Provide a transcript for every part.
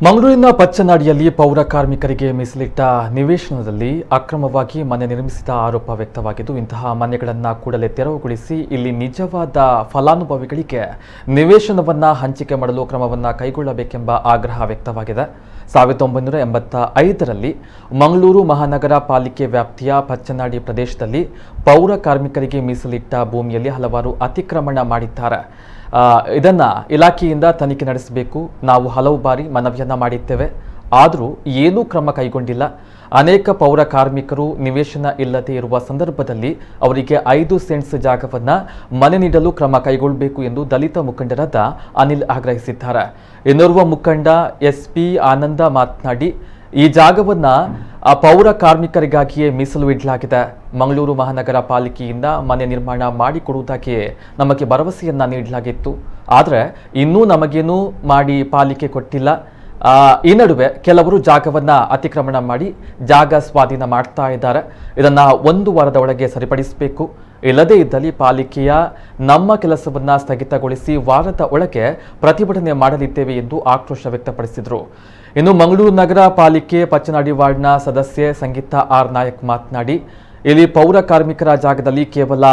ಮಂಗಳೂರಿನ ಪಚ್ಚನಾಡಿಯಲ್ಲಿ ಪೌರ ಕಾರ್ಮಿಕರಿಗೆ ಮೀಸಲಿಟ್ಟ ನಿವೇಶನದಲ್ಲಿ ಅಕ್ರಮವಾಗಿ ಮನೆ ನಿರ್ಮಿಸಿದ ಆರೋಪ ವ್ಯಕ್ತವಾಗಿದ್ದು, ಇಂತಹ ಮನೆಗಳನ್ನು ಕೂಡಲೇ ತೆರವುಗೊಳಿಸಿ ಇಲ್ಲಿ ನಿಜವಾದ ಫಲಾನುಭವಿಗಳಿಗೆ ನಿವೇಶನವನ್ನು ಹಂಚಿಕೆ ಮಾಡಲು ಕ್ರಮವನ್ನು ಕೈಗೊಳ್ಳಬೇಕೆಂಬ ಆಗ್ರಹ ವ್ಯಕ್ತವಾಗಿದೆ. 1985ರಲ್ಲಿ ಮಂಗಳೂರು ಮಹಾನಗರ ಪಾಲಿಕೆ ವ್ಯಾಪ್ತಿಯ ಪಚ್ಚನಾಡಿ ಪ್ರದೇಶದಲ್ಲಿ ಪೌರ ಕಾರ್ಮಿಕರಿಗೆ ಮೀಸಲಿಟ್ಟ ಭೂಮಿಯಲ್ಲಿ ಹಲವಾರು ಅತಿಕ್ರಮಣ ಮಾಡಿದ್ದಾರೆ. ಇದನ್ನ ಇಲಾಖೆಯಿಂದ ತನಿಖೆ ನಡೆಸಬೇಕು. ನಾವು ಹಲವು ಬಾರಿ ಮನವಿಯನ್ನ ಮಾಡಿದ್ದೇವೆ, ಆದರೂ ಏನೂ ಕ್ರಮ ಕೈಗೊಂಡಿಲ್ಲ. ಅನೇಕ ಪೌರ ಕಾರ್ಮಿಕರು ನಿವೇಶನ ಇಲ್ಲದೆ ಇರುವ ಸಂದರ್ಭದಲ್ಲಿ ಅವರಿಗೆ 5 ಸೆಂಟ್ಸ್ ಜಾಗವನ್ನ ಮನೆ ನೀಡಲು ಕ್ರಮ ಕೈಗೊಳ್ಳಬೇಕು ಎಂದು ದಲಿತ ಮುಖಂಡರಾದ ಅನಿಲ್ ಆಗ್ರಹಿಸಿದ್ದಾರೆ. ಇನ್ನೋರ್ವ ಮುಖಂಡ SP ಆನಂದ ಮಾತನಾಡಿ, ಈ ಜಾಗವನ್ನ ಪೌರ ಕಾರ್ಮಿಕರಿಗಾಗಿಯೇ ಮೀಸಲು ಇಡಲಾಗಿದೆ. ಮಂಗಳೂರು ಮಹಾನಗರ ಪಾಲಿಕೆಯಿಂದ ಮನೆ ನಿರ್ಮಾಣ ಮಾಡಿಕೊಡುವುದಾಗಿ ನಮಗೆ ಭರವಸೆಯನ್ನ ನೀಡಲಾಗಿತ್ತು, ಆದರೆ ಇನ್ನೂ ನಮಗೇನು ಮಾಡಿ ಪಾಲಿಕೆ ಕೊಟ್ಟಿಲ್ಲ. ಈ ನಡುವೆ ಕೆಲವರು ಜಾಗವನ್ನ ಅತಿಕ್ರಮಣ ಮಾಡಿ ಜಾಗ ಸ್ವಾಧೀನ ಮಾಡ್ತಾ ಇದ್ದಾರೆ. ಇದನ್ನ 1 ವಾರದ ಒಳಗೆ ಸರಿಪಡಿಸಬೇಕು. ಇಲ್ಲದೇ ಇದ್ದಲ್ಲಿ ಪಾಲಿಕೆಯ ನಮ್ಮ ಕೆಲಸವನ್ನ ಸ್ಥಗಿತಗೊಳಿಸಿ ವಾರದ ಒಳಗೆ ಪ್ರತಿಭಟನೆ ಮಾಡಲಿದ್ದೇವೆ ಎಂದು ಆಕ್ರೋಶ ವ್ಯಕ್ತಪಡಿಸಿದರು. ಇನ್ನು ಮಂಗಳೂರು ನಗರ ಪಾಲಿಕೆ ಪಚ್ಚನಾಡಿ ವಾರ್ಡ್ನ ಸದಸ್ಯೆ ಸಂಗೀತಾ ಆರ್ ನಾಯಕ್ ಮಾತನಾಡಿ, ಇಲ್ಲಿ ಪೌರ ಕಾರ್ಮಿಕರ ಜಾಗದಲ್ಲಿ ಕೇವಲ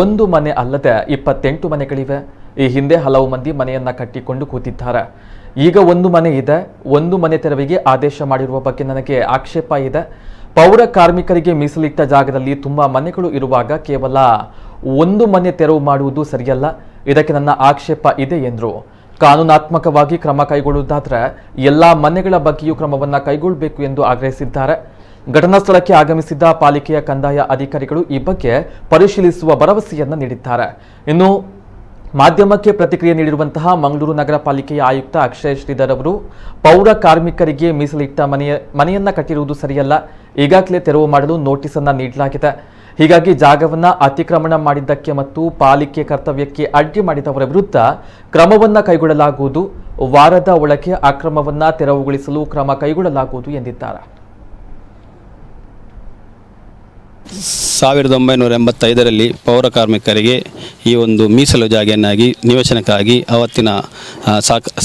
1 ಮನೆ ಅಲ್ಲದೆ 28 ಮನೆಗಳಿವೆ. ಈ ಹಿಂದೆ ಹಲವು ಮಂದಿ ಮನೆಯನ್ನ ಕಟ್ಟಿಕೊಂಡು ಕೂತಿದ್ದಾರೆ. ಈಗ 1 ಮನೆ ಇದೆ. 1 ಮನೆ ತೆರವಿಗೆ ಆದೇಶ ಮಾಡಿರುವ ಬಗ್ಗೆ ನನಗೆ ಆಕ್ಷೇಪ ಇದೆ. ಪೌರ ಕಾರ್ಮಿಕರಿಗೆ ಮೀಸಲಿಟ್ಟ ಜಾಗದಲ್ಲಿ ತುಂಬಾ ಮನೆಗಳು ಇರುವಾಗ ಕೇವಲ 1 ಮನೆ ತೆರವು ಮಾಡುವುದು ಸರಿಯಲ್ಲ. ಇದಕ್ಕೆ ನನ್ನ ಆಕ್ಷೇಪ ಇದೆ ಎಂದರು. ಕಾನೂನಾತ್ಮಕವಾಗಿ ಕ್ರಮ ಕೈಗೊಳ್ಳುವುದಾದರೆ ಎಲ್ಲಾ ಮನೆಗಳ ಬಗ್ಗೆಯೂ ಕ್ರಮವನ್ನ ಕೈಗೊಳ್ಳಬೇಕು ಎಂದು ಆಗ್ರಹಿಸಿದ್ದಾರೆ. ಘಟನಾ ಸ್ಥಳಕ್ಕೆ ಆಗಮಿಸಿದ್ದ ಪಾಲಿಕೆಯ ಕಂದಾಯ ಅಧಿಕಾರಿಗಳು ಈ ಬಗ್ಗೆ ಪರಿಶೀಲಿಸುವ ಭರವಸೆಯನ್ನ ನೀಡಿದ್ದಾರೆ. ಇನ್ನು ಮಾಧ್ಯಮಕ್ಕೆ ಪ್ರತಿಕ್ರಿಯೆ ನೀಡಿರುವಂತಹ ಮಂಗಳೂರು ನಗರ ಪಾಲಿಕೆಯ ಆಯುಕ್ತ ಅಕ್ಷಯ್ ಶ್ರೀಧರ್ ಅವರು, ಪೌರ ಕಾರ್ಮಿಕರಿಗೆ ಮೀಸಲಿಟ್ಟ ಮನೆಯನ್ನ ಕಟ್ಟಿರುವುದು ಸರಿಯಲ್ಲ. ಈಗಾಗಲೇ ತೆರವು ಮಾಡಲು ನೋಟಿಸ್ ಅನ್ನ ನೀಡಲಾಗಿದೆ. ಹೀಗಾಗಿ ಜಾಗವನ್ನ ಅತಿಕ್ರಮಣ ಮಾಡಿದ್ದಕ್ಕೆ ಮತ್ತು ಪಾಲಿಕೆ ಕರ್ತವ್ಯಕ್ಕೆ ಅಡ್ಡಿ ಮಾಡಿದವರ ವಿರುದ್ಧ ಕ್ರಮವನ್ನ ಕೈಗೊಳ್ಳಲಾಗುವುದು. ವಾರದ ಒಳಗೆ ಅಕ್ರಮವನ್ನ ತೆರವುಗೊಳಿಸಲು ಕ್ರಮ ಕೈಗೊಳ್ಳಲಾಗುವುದು ಎಂದಿದ್ದಾರೆ. 1985ರಲ್ಲಿ ಪೌರ ಕಾರ್ಮಿಕರಿಗೆ ಈ ಒಂದು ಮೀಸಲು ಜಾಗೆಯನ್ನಾಗಿ ನಿವೇಶನಕ್ಕಾಗಿ ಅವತ್ತಿನ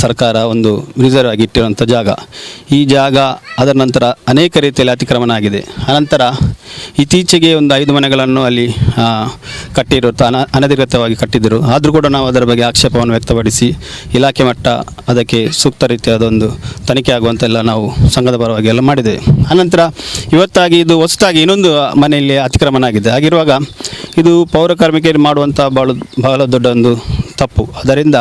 ಸರ್ಕಾರ ಒಂದು ರಿಸರ್ವ್ ಆಗಿ ಇಟ್ಟಿರುವಂಥ ಜಾಗ. ಈ ಜಾಗ ಅದರ ನಂತರ ಅನೇಕ ರೀತಿಯಲ್ಲಿ ಅತಿಕ್ರಮಣ ಆಗಿದೆ. ಅನಂತರ ಇತ್ತೀಚೆಗೆ ಒಂದು 5 ಮನೆಗಳನ್ನು ಅಲ್ಲಿ ಅನಧಿಕೃತವಾಗಿ ಕಟ್ಟಿದ್ದರು. ಆದರೂ ಕೂಡ ನಾವು ಅದರ ಬಗ್ಗೆ ಆಕ್ಷೇಪವನ್ನು ವ್ಯಕ್ತಪಡಿಸಿ ಇಲಾಖೆ ಮಟ್ಟ ಅದಕ್ಕೆ ಸೂಕ್ತ ರೀತಿಯಾದ ಒಂದು ತನಿಖೆ ಆಗುವಂತೆಲ್ಲ ನಾವು ಸಂಘದ ಪರವಾಗಿ ಎಲ್ಲ ಮಾಡಿದ್ದೇವೆ. ಅನಂತರ ಇವತ್ತಾಗಿ ಇದು ಹೊಸದಾಗಿ ಇನ್ನೊಂದು ಮನೆಯಲ್ಲಿ ಅತಿಕ್ರಮಣ ಆಗಿದೆ. ಆಗಿರುವಾಗ ಇದು ಪೌರ ಕಾರ್ಮಿಕರು ಮಾಡುವಂಥ ಬಹಳ ದೊಡ್ಡ ಒಂದು ತಪ್ಪು. ಅದರಿಂದ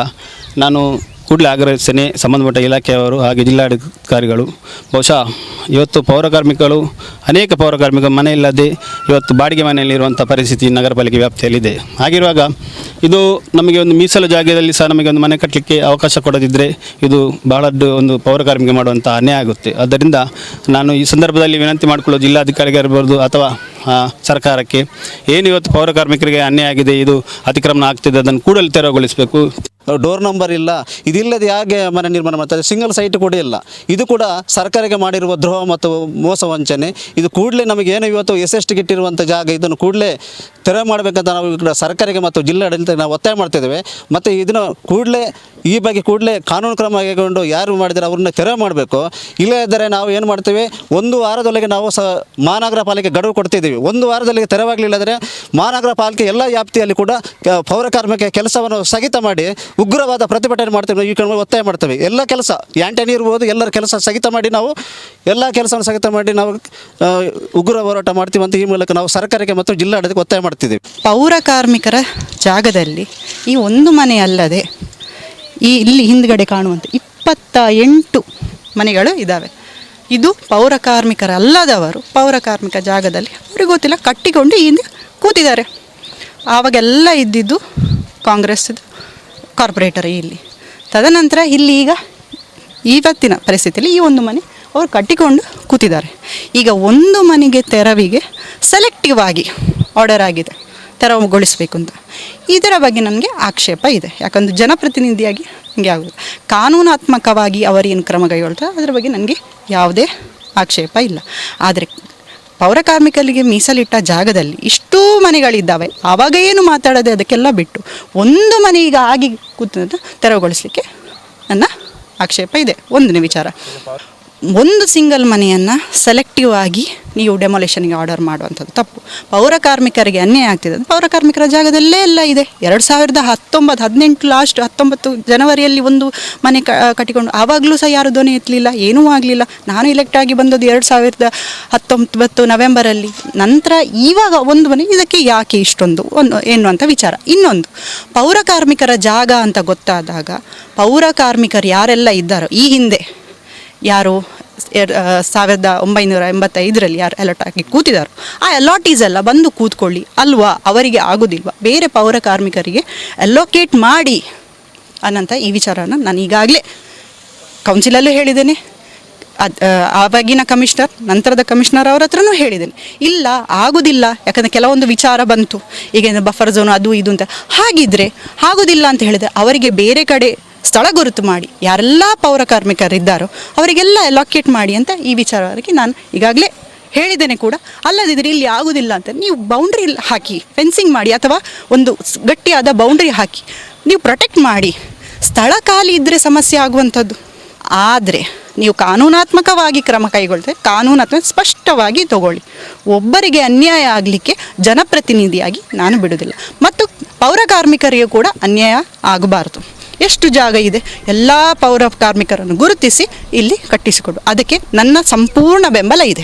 ನಾನು ಕೂಡಲೇ ಆಗ್ರಹಿಸ್ತೇನೆ, ಸಂಬಂಧಪಟ್ಟ ಇಲಾಖೆಯವರು ಹಾಗೆ ಜಿಲ್ಲಾಧಿಕಾರಿಗಳು ಬಹುಶಃ ಇವತ್ತು ಅನೇಕ ಪೌರ ಕಾರ್ಮಿಕರು ಮನೆ ಇಲ್ಲದೆ ಇವತ್ತು ಬಾಡಿಗೆ ಮನೆಯಲ್ಲಿರುವಂಥ ಪರಿಸ್ಥಿತಿ ನಗರ ಪಾಲಿಕೆ ವ್ಯಾಪ್ತಿಯಲ್ಲಿದೆ. ಹಾಗಿರುವಾಗ ಇದು ನಮಗೆ ಒಂದು ಮೀಸಲು ಜಾಗದಲ್ಲಿ ಸಹ ನಮಗೆ ಒಂದು ಮನೆ ಕಟ್ಟಲಿಕ್ಕೆ ಅವಕಾಶ ಕೊಡದಿದ್ದರೆ ಇದು ಬಹಳ ಒಂದು ಪೌರ ಕಾರ್ಮಿಕ ಮಾಡುವಂಥ ಅನ್ಯಾಯ ಆಗುತ್ತೆ. ಆದ್ದರಿಂದ ನಾನು ಈ ಸಂದರ್ಭದಲ್ಲಿ ವಿನಂತಿ ಮಾಡಿಕೊಳ್ಳೋದು ಜಿಲ್ಲಾಧಿಕಾರಿಗಿರ್ಬೋದು ಅಥವಾ ಸರ್ಕಾರಕ್ಕೆ, ಏನು ಇವತ್ತು ಪೌರ ಕಾರ್ಮಿಕರಿಗೆ ಅನ್ಯಾಯ ಆಗಿದೆ, ಇದು ಅತಿಕ್ರಮಣ ಆಗ್ತಿದೆ, ಅದನ್ನು ಕೂಡಲೇ ತೆರವುಗೊಳಿಸಬೇಕು. ಡೋರ್ ನಂಬರ್ ಇಲ್ಲ, ಇದಿಲ್ಲದೆ ಹೇಗೆ ಮನೆ ನಿರ್ಮಾಣ ಮಾಡ್ತಾರೆ? ಸಿಂಗಲ್ ಸೈಟ್ ಕೂಡ ಇಲ್ಲ. ಇದು ಕೂಡ ಸರ್ಕಾರಕ್ಕೆ ಮಾಡಿರುವ ದ್ರೋಹ ಮತ್ತು ಮೋಸ ವಂಚನೆ. ಇದು ಕೂಡಲೇ ನಮಗೇನು ಇವತ್ತು SST ಇಟ್ಟಿರುವಂಥ ಜಾಗ, ಇದನ್ನು ಕೂಡಲೇ ತೆರವು ಮಾಡಬೇಕಂತ ನಾವು ಕೂಡ ಸರ್ಕಾರಕ್ಕೆ ಮತ್ತು ಜಿಲ್ಲಾಡಳಿತಕ್ಕೆ ನಾವು ಒತ್ತಾಯ ಮಾಡ್ತಿದ್ದೇವೆ. ಮತ್ತು ಇದನ್ನು ಈ ಬಗ್ಗೆ ಕೂಡಲೇ ಕಾನೂನು ಕ್ರಮ ಕೈಗೊಂಡು ಯಾರು ಮಾಡಿದರೆ ಅವ್ರನ್ನ ತೆರವು ಮಾಡಬೇಕು. ಇಲ್ಲದಿದ್ದರೆ ನಾವು ಏನು ಮಾಡ್ತೇವೆ, 1 ವಾರದೊಳಗೆ ನಾವು ಮಹಾನಗರ ಪಾಲಿಕೆ ಗಡುವು ಕೊಡ್ತಿದ್ದೀವಿ. 1 ವಾರದಲ್ಲಿ ತೆರವಾಗಲಿಲ್ಲದರೆ ಮಹಾನಗರ ಪಾಲಿಕೆ ಎಲ್ಲ ವ್ಯಾಪ್ತಿಯಲ್ಲಿ ಕೂಡ ಪೌರ ಕಾರ್ಮಿಕ ಕೆಲಸವನ್ನು ಸ್ಥಗಿತ ಮಾಡಿ ಉಗ್ರವಾದ ಪ್ರತಿಭಟನೆ ಮಾಡ್ತೇವೆ. ಈ ಕಡೆ ಒತ್ತಾಯ ಮಾಡ್ತೇವೆ. ಎಲ್ಲ ಕೆಲಸ ಆಂಟನಿ ಇರ್ಬೋದು, ಎಲ್ಲರ ಕೆಲಸ ಸ್ಥಗಿತ ಮಾಡಿ ನಾವು ಎಲ್ಲ ಕೆಲಸವನ್ನು ಸ್ಥಗಿತ ಮಾಡಿ ನಾವು ಉಗ್ರ ಹೋರಾಟ ಮಾಡ್ತೀವಿ ಅಂತ ಈ ಮೂಲಕ ನಾವು ಸರ್ಕಾರಕ್ಕೆ ಮತ್ತು ಜಿಲ್ಲಾಡಳಿತಕ್ಕೆ ಒತ್ತಾಯ ಮಾಡ್ತಿದ್ದೀವಿ. ಪೌರ ಕಾರ್ಮಿಕರ ಜಾಗದಲ್ಲಿ ಈ 1 ಮನೆ ಅಲ್ಲದೆ ಇಲ್ಲಿ ಹಿಂದ್ಗಡೆ ಕಾಣುವಂಥ 28 ಮನೆಗಳು ಇದ್ದಾವೆ. ಇದು ಪೌರ ಕಾರ್ಮಿಕರಲ್ಲದವರು ಪೌರ ಕಾರ್ಮಿಕ ಜಾಗದಲ್ಲಿ ಅವ್ರಿಗೆ ಗೊತ್ತಿಲ್ಲ ಕಟ್ಟಿಕೊಂಡು ಹಿಂದೆ ಕೂತಿದ್ದಾರೆ. ಆವಾಗೆಲ್ಲ ಇದ್ದಿದ್ದು ಕಾಂಗ್ರೆಸ್ ಕಾರ್ಪೊರೇಟರ್ ಇಲ್ಲಿ. ತದನಂತರ ಇಲ್ಲಿ ಈಗ ಇವತ್ತಿನ ಪರಿಸ್ಥಿತಿಯಲ್ಲಿ ಈ 1 ಮನೆ ಅವರು ಕಟ್ಟಿಕೊಂಡು ಕೂತಿದ್ದಾರೆ. ಈಗ 1 ಮನೆಗೆ ತೆರವಿಗೆ ಸೆಲೆಕ್ಟಿವ್ ಆಗಿ ಆರ್ಡರ್ ಆಗಿದೆ ತೆರವುಗೊಳಿಸಬೇಕು ಅಂತ. ಇದರ ಬಗ್ಗೆ ನನಗೆ ಆಕ್ಷೇಪ ಇದೆ. ಯಾಕಂದರೆ ಜನಪ್ರತಿನಿಧಿಯಾಗಿ ನನಗೆ ಆಗೋದು, ಕಾನೂನಾತ್ಮಕವಾಗಿ ಅವರೇನು ಕ್ರಮ ಕೈಗೊಳ್ತಾರೆ ಅದರ ಬಗ್ಗೆ ನನಗೆ ಯಾವುದೇ ಆಕ್ಷೇಪ ಇಲ್ಲ. ಆದರೆ ಪೌರ ಕಾರ್ಮಿಕರಿಗೆ ಮೀಸಲಿಟ್ಟ ಜಾಗದಲ್ಲಿ ಇಷ್ಟೂ ಮನೆಗಳಿದ್ದಾವೆ, ಆವಾಗ ಏನು ಮಾತಾಡೋದೆ ಅದಕ್ಕೆಲ್ಲ ಬಿಟ್ಟು 1 ಮನೆ ಈಗ ಆಗಿ ಕೂತು ತೆರವುಗೊಳಿಸಲಿಕ್ಕೆ ನನ್ನ ಆಕ್ಷೇಪ ಇದೆ. ಒಂದನೇ ವಿಚಾರ, ಒಂದು ಸಿಂಗಲ್ ಮನೆಯನ್ನು ಸೆಲೆಕ್ಟಿವ್ ಆಗಿ ನೀವು ಡೆಮೊಲೇಷನ್ಗೆ ಆರ್ಡರ್ ಮಾಡುವಂಥದ್ದು ತಪ್ಪು. ಪೌರ ಕಾರ್ಮಿಕರಿಗೆ ಅನ್ಯಾಯ ಆಗ್ತಿದೆ. ಪೌರ ಕಾರ್ಮಿಕರ ಜಾಗದಲ್ಲೇ ಎಲ್ಲ ಇದೆ. 2018 ಲಾಸ್ಟ್ 19 ಜನವರಿಯಲ್ಲಿ ಒಂದು ಮನೆ ಕಟ್ಟಿಕೊಂಡು ಆವಾಗಲೂ ಸಹ ಯಾರು ಧ್ವನಿ ಎತ್ತಲಿಲ್ಲ, ಏನೂ ಆಗಲಿಲ್ಲ. ನಾನು ಎಲೆಕ್ಟ್ ಆಗಿ ಬಂದದ್ದು 2019 ನವೆಂಬರಲ್ಲಿ. ನಂತರ ಇವಾಗ ಒಂದು ಮನೆ, ಇದಕ್ಕೆ ಯಾಕೆ ಇಷ್ಟೊಂದು ಎನ್ನುವಂಥ ವಿಚಾರ. ಇನ್ನೊಂದು, ಪೌರ ಕಾರ್ಮಿಕರ ಜಾಗ ಅಂತ ಗೊತ್ತಾದಾಗ ಪೌರ ಕಾರ್ಮಿಕರು ಯಾರೆಲ್ಲ ಇದ್ದಾರೋ ಈ ಹಿಂದೆ ಯಾರು 1985 ಯಾರು ಅಲಾಟ್ ಆಗಿ ಕೂತಿದ್ದಾರೋ ಆ ಅಲಾಟೀಸ್ ಎಲ್ಲ ಬಂದು ಕೂತ್ಕೊಳ್ಳಿ ಅಲ್ವಾ, ಅವರಿಗೆ ಆಗೋದಿಲ್ವಾ, ಬೇರೆ ಪೌರ ಕಾರ್ಮಿಕರಿಗೆ ಅಲೋಕೇಟ್ ಮಾಡಿ ಅನ್ನಂಥ ಈ ವಿಚಾರನ ನಾನು ಈಗಾಗಲೇ ಕೌನ್ಸಿಲಲ್ಲೂ ಹೇಳಿದ್ದೇನೆ. ಆವಾಗಿನ ಕಮಿಷನರ್, ನಂತರದ ಕಮಿಷನರ್ ಅವರ ಹತ್ರನೂ ಹೇಳಿದ್ದೇನೆ. ಇಲ್ಲ ಆಗೋದಿಲ್ಲ, ಯಾಕಂದರೆ ಕೆಲವೊಂದು ವಿಚಾರ ಬಂತು, ಈಗ ಬಫರ್ ಝೋನ್ ಅದು ಇದು ಅಂತ. ಹಾಗಿದ್ರೆ ಆಗೋದಿಲ್ಲ ಅಂತ ಹೇಳಿದರೆ ಅವರಿಗೆ ಬೇರೆ ಕಡೆ ಸ್ಥಳ ಗುರುತು ಮಾಡಿ, ಯಾರೆಲ್ಲ ಪೌರ ಕಾರ್ಮಿಕರಿದ್ದಾರೋ ಅವರಿಗೆಲ್ಲ ಅಲೋಕೇಟ್ ಮಾಡಿ ಅಂತ ಈ ವಿಚಾರವಾಗಿ ನಾನು ಈಗಾಗಲೇ ಹೇಳಿದ್ದೇನೆ ಕೂಡ. ಅಲ್ಲದಿದ್ದರೆ ಇಲ್ಲಿ ಆಗೋದಿಲ್ಲ ಅಂತ ನೀವು ಬೌಂಡ್ರಿ ಹಾಕಿ, ಫೆನ್ಸಿಂಗ್ ಮಾಡಿ, ಅಥವಾ ಒಂದು ಗಟ್ಟಿಯಾದ ಬೌಂಡ್ರಿ ಹಾಕಿ ನೀವು ಪ್ರೊಟೆಕ್ಟ್ ಮಾಡಿ. ಸ್ಥಳ ಖಾಲಿ ಇದ್ದರೆ ಸಮಸ್ಯೆ ಆಗುವಂಥದ್ದು. ಆದರೆ ನೀವು ಕಾನೂನಾತ್ಮಕವಾಗಿ ಕ್ರಮ ಕೈಗೊಳ್ತೇವೆ, ಕಾನೂನಾತ್ಮಕ ಸ್ಪಷ್ಟವಾಗಿ ತಗೊಳ್ಳಿ. ಒಬ್ಬರಿಗೆ ಅನ್ಯಾಯ ಆಗಲಿಕ್ಕೆ ಜನಪ್ರತಿನಿಧಿಯಾಗಿ ನಾನು ಬಿಡುವುದಿಲ್ಲ. ಮತ್ತು ಪೌರ ಕಾರ್ಮಿಕರಿಗೂ ಕೂಡ ಅನ್ಯಾಯ ಆಗಬಾರ್ದು. ಎಷ್ಟು ಜಾಗ ಇದೆ ಎಲ್ಲ ಪೌರ ಕಾರ್ಮಿಕರನ್ನು ಗುರುತಿಸಿ ಇಲ್ಲಿ ಕಟ್ಟಿಸಿಕೊಡು, ಅದಕ್ಕೆ ನನ್ನ ಸಂಪೂರ್ಣ ಬೆಂಬಲ ಇದೆ.